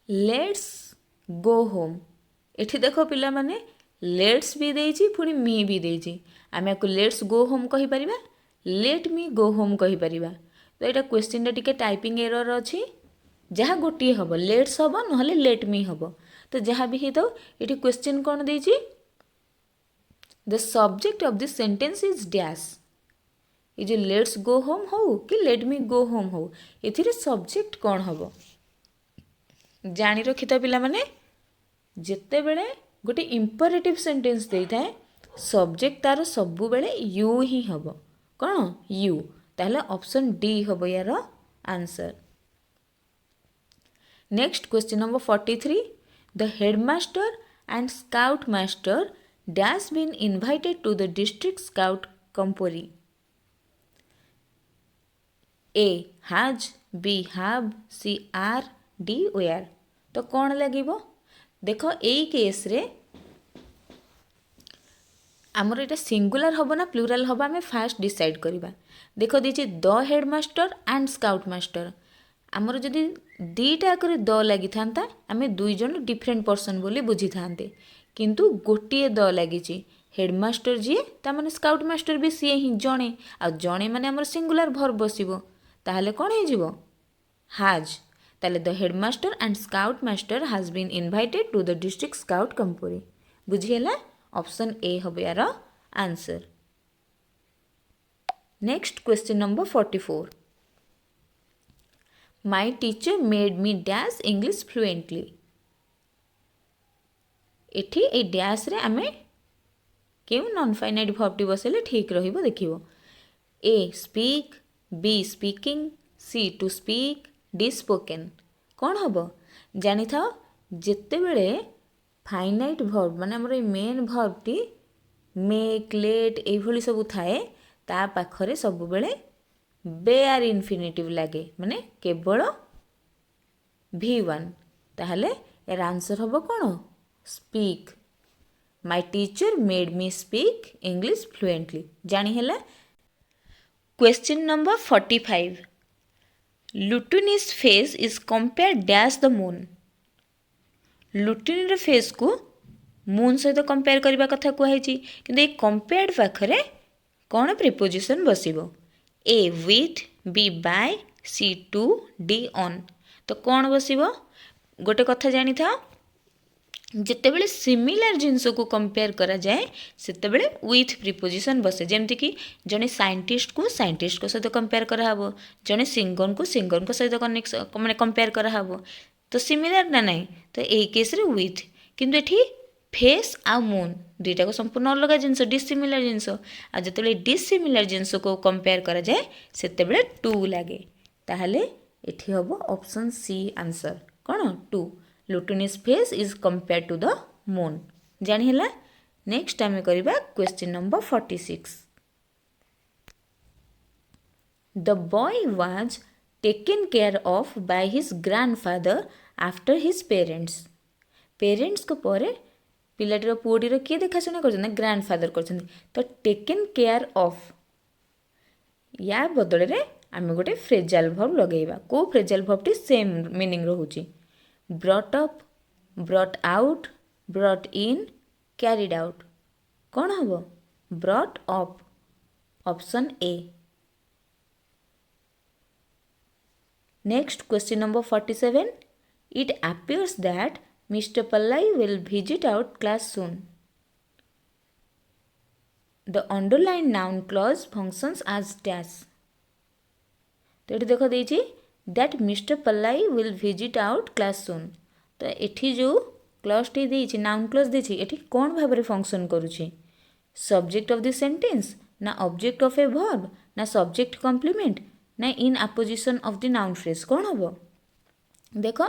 let's go home एठी देखो पिला माने लेट्स भी देछि पुनी मी भी देछि आमे आपको लेट्स गो होम कहि परिबा लेट मी गो होम कहि परिबा तो एटा क्वेश्चन टिके टाइपिंग एरर अछि जहाँ गोटे हम लेट्स हम ना लेट मी हम तो जहाँ भी हो ये क्वेश्चन कौन देछि the subject of this sentence is dash ये जो लेट्स गो होम हो कि लेट मी गो होम हो ये सब्जेक्ट कौन हम जानी रखि तो पिला माने जिते बेले गोटे इंपरेटिव सेंटेंस दे थाए सब्जेक्ट तार सबु बेले यू ही हम कौन यू ताहले ऑप्शन डी हम यार answer. Next question number 43 the headmaster and scout master dash been invited to the district scout camporee A has B have C are D were तो कौन लगे देख यही केस रे आमर ये सिंगुलर हम ना प्लूराल हम आम फास्ट डिसाइड करवा देख दीजिए the headmaster and scout master आमर जदि दीटा द लगी था आम दुई जन डिफरेंट पर्सन बोली बुझी था किंतु गोटे द लगी हेडमास्टर जी ताने स्काउट मास्टर भी सी ही जड़े आ जड़े माने आमर सिंगुलर भर्ब बसिबो ताहले कौन हो हाज ताले the headmaster and scout master has been invited to the district scout camporee बुझीगला ऑप्शन ए हम यार answer. Next question number 44 my teacher made me dash English fluently एठी ए डैश रे आमे क्यों नॉन फाइनाइट वर्ब टी बसेले ठीक रहिबो देखिबो A speak B speaking C to speak D spoken कौन हम जानी था जिते बेले फाइनाइट वर्ब माने हमर मेन वर्ब टी मेक लेट एभली सब थाए ता पाखरे सब बेले बेआर इनफिनिटिव लगे माने केवल V1 ताहले यार आंसर हम कौन speak my teacher made me speak English fluently जानी हैला। Question number 45 Lutuni's face is compare dash the moon Lutuni face को मून सहित कंपेयर करने कथा कहुई कि ये कंपेयर्ड पाखरे कौन प्रिपोजिशन बसिबो A with B by C to D on तो कौन बसिबो गोटे कथा जानी था जितेबले सिमिलर जिनस को कंपेयर करा जाए सेतेबले विथ प्रिपोजिशन बसे जेमती कि जने साइंटिस्ट को सहित कंपेयर कराहब जने सिंगर को सहित कनेक्ट माने कंपेयर कराहब तो सिमिलर ना नहीं तो यही केस रे विथ किंतु एठी फेस आ मून दुईटा को संपूर्ण अलग जिनस डिसिमिलर जिनस आ जितेबले डिसिमिलर जिनस को कंपेयर करा जाए सेतेबले टू लगे ताहले एठी हबो ऑप्शन सी आंसर कौन to Lutuni's face is compare to the moon जानी हैला। नेक्स्ट आम करबा question number 46 the boy was taken care of by his grandfather after his parents को परे पिलाटीर पुओटीर किए देखाशुना कर ग्रैंडफादर कर तो टेकन केयर ऑफ या बदल में आम गोटे फ्रेजाल वर्ब लगेगा को फ्रेजाल वर्ब टी सेम मीनिंग रोचे brought up brought out brought in carried out कौन हम brought up option A. Next question number 47 it appears that Mr. Pallai will visit our class soon. The underlined noun clause functions as dash. तो ये देखो देजी that Mr. Pallai will visit out class soon. तो एठी जो clause टी देछि noun clause देछि एठी कोन भाबरे फंक्शन करूछि सब्जेक्ट ऑफ द सेंटेंस ना ऑब्जेक्ट ऑफ ए वर्ब ना सब्जेक्ट कॉम्प्लीमेंट ना in apposition of the noun phrase कौन हम देख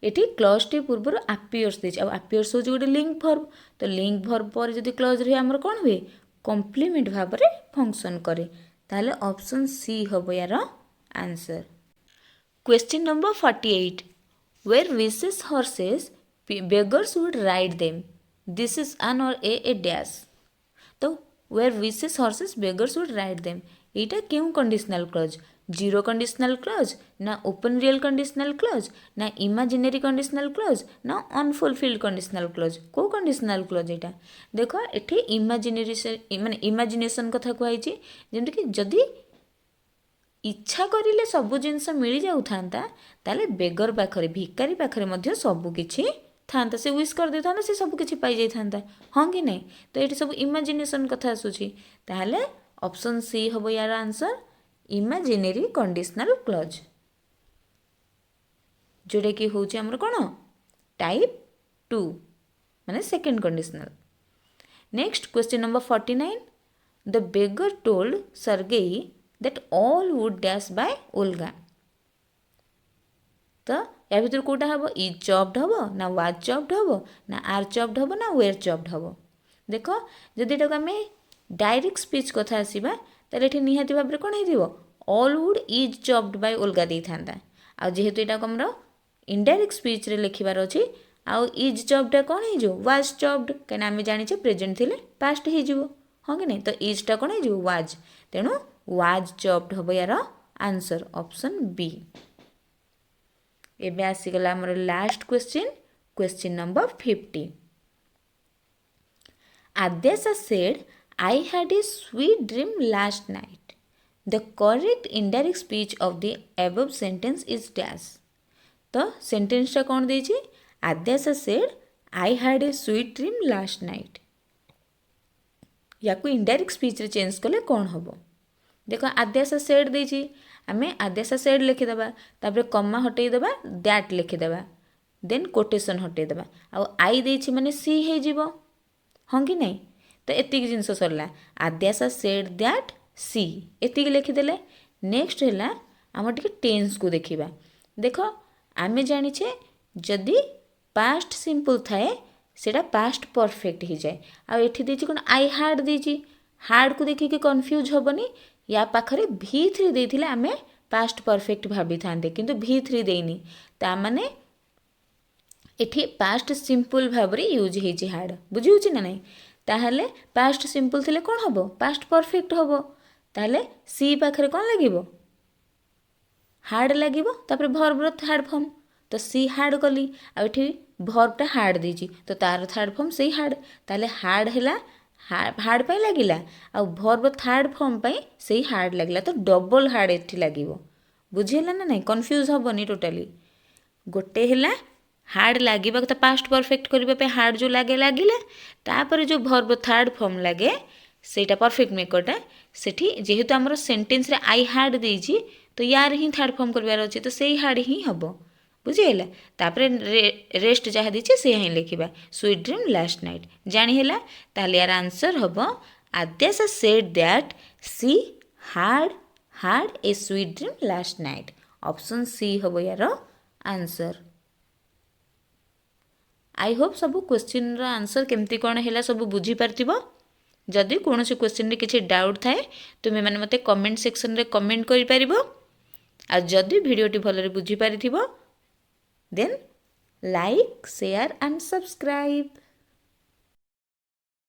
ये क्लज टी पूर्व आपियर्स देछि आ आपियर्स हो गोटे लिंक वर्ब तो लिंक वर्ब पर जदि क्लज रही आमर कौन हुए कम्प्लीमेंट भाव में फंक्शन करे ताहले ऑप्शन सी हम यार answer. Question number 48 were wishes horses beggars would ride them this is an और ए डैश तो were wishes horses beggars would ride them यहाँ क्यों conditional clause zero conditional clause ना ओपन रियल कंडीशनल क्लज ना imaginary conditional clause ना unfulfilled conditional clause को conditional clause यहाँ देख ये इमेजिनरी माने इमेजिनेशन कथा कहई जमीक जदि इच्छा करिले सबु जिनस मिल जाऊता ताले बेगर पाखरे भिकारी पाखरे सबुकिछि था से विश कर दे था से सबकिछि पाई जाता हाँ कि नहीं तो ये सब इमेजिनेशन कथा आसूची ताहले ऑप्शन सी हम यार आंसर इमेजिनरी कंडीशनल क्लज जोटा कि हूँ आमर कौन टाइप 2 माने second conditional. Next question number 49 the beggar told Sergei that all would dash by Olga तो या भर कौटा हम इज चॉप्ड हम ना वाज चॉप्ड हम ना आर चॉप्ड हम ना वेयर चॉप्ड हम देख जदि एटा आम डायरेक्ट स्पीच कथा आसवा ताले एठी निहाती भाव कौन हो all wood is chopped by Olga दे था आ जेहेतु यहाँ आमर इनडायरेक्ट स्पीच रे लिखबार अच्छी आउ इज चॉप्ड कौन हो वाज चॉप्ड कहीं आम जाने प्रेजेंट थे पास्ट हो हाँ कि नहीं तो इजटा कौन हो वाज तेणु वाज चॉप्ड हम यार आंसर ऑप्शन बी। एबे आसीगला हमर last question number 50 Adyasha said I had a sweet dream last night the correct indirect speech of the above sentence is dash तो सेंटेंसटा कौन देछि Adyasha said I had a sweet dream last night या को indirect speech रे change कले कौन हम देख आद्याशा सेड देछि आम आद्याशा सेड लिखिदेबा तापर कमा हटेदेबा दैट लिखिदेबा देन कोटेशन हटेदेबा आ आई देछि माने सी हे जीवो हाँ कि नहीं तो एतिक जिनस सरला Adyasha said that C एतिक लिखिदेले। Next है आम टिके टेन्स को देखिबा देख आम जानिछे जदि पास्ट सिंपल थाए सेटा पास्ट परफेक्ट हो जाए आ एठी देछि कोन आई हार्ड देछि हार्ड को देखिके कन्फ्यूज हेबनी या पाखरे V3 देथिले आमे पास्ट परफेक्ट भाभी थांते किंतु V3 देनी ता माने एठी पास्ट सिंपल भाबरे यूज हेछि हार्ड बुझी होछि ना नहीं ताहले पास्ट सिंपल थिले कोन हबो पास्ट परफेक्ट हबो ताहले सी पाखरे कोन लागिबो हार्ड लागिबो तापर वर्ब रो थर्ड फॉर्म तो सी हार्ड कली आ एठी वर्बटा हार्ड देछि तो तार थर्ड फॉर्म सी हार्ड ताहले हार्ड हैला हार्ड पाई लगिला आ वर्ब थर्ड फॉर्म पाई से हार्ड लगिला तो डबल हार्ड एठी लागिवो बुझिला ना नहीं कंफ्यूज हबनी टोटाली गोटे हैला हार्ड लागिबा तो पास्ट परफेक्ट करबा पे हार्ड जो लागे लागिला तापर जो वर्ब थर्ड फॉर्म लागे सेटा परफेक्ट मेकरटा सेठी जेहेतु हमर सेंटेंस रे आई हार्ड देछि तो यार ही थर्ड फॉर्म करबार अछि तो सेही हार्ड ही हबो बुझिला तापर रेस्ट जहाँ दीजिए से ही लिखा स्वीट ड्रीम लास्ट नाइट जानी है ताहले यार आंसर हम Adyasha said that she had had a sweet dream last night option C हम यार आंसर। आई होप सब क्वेश्चन रो आंसर केमती कौन है सब बुझी पार्थिबो जदि कौन से क्वेश्चन रे किछि डाउट थाए तुमे माने मते कमेंट सेक्शन रे कमेंट करि परिबो आ जदि वीडियोटी भलरे बुझी पारिथिबो then like, share and subscribe.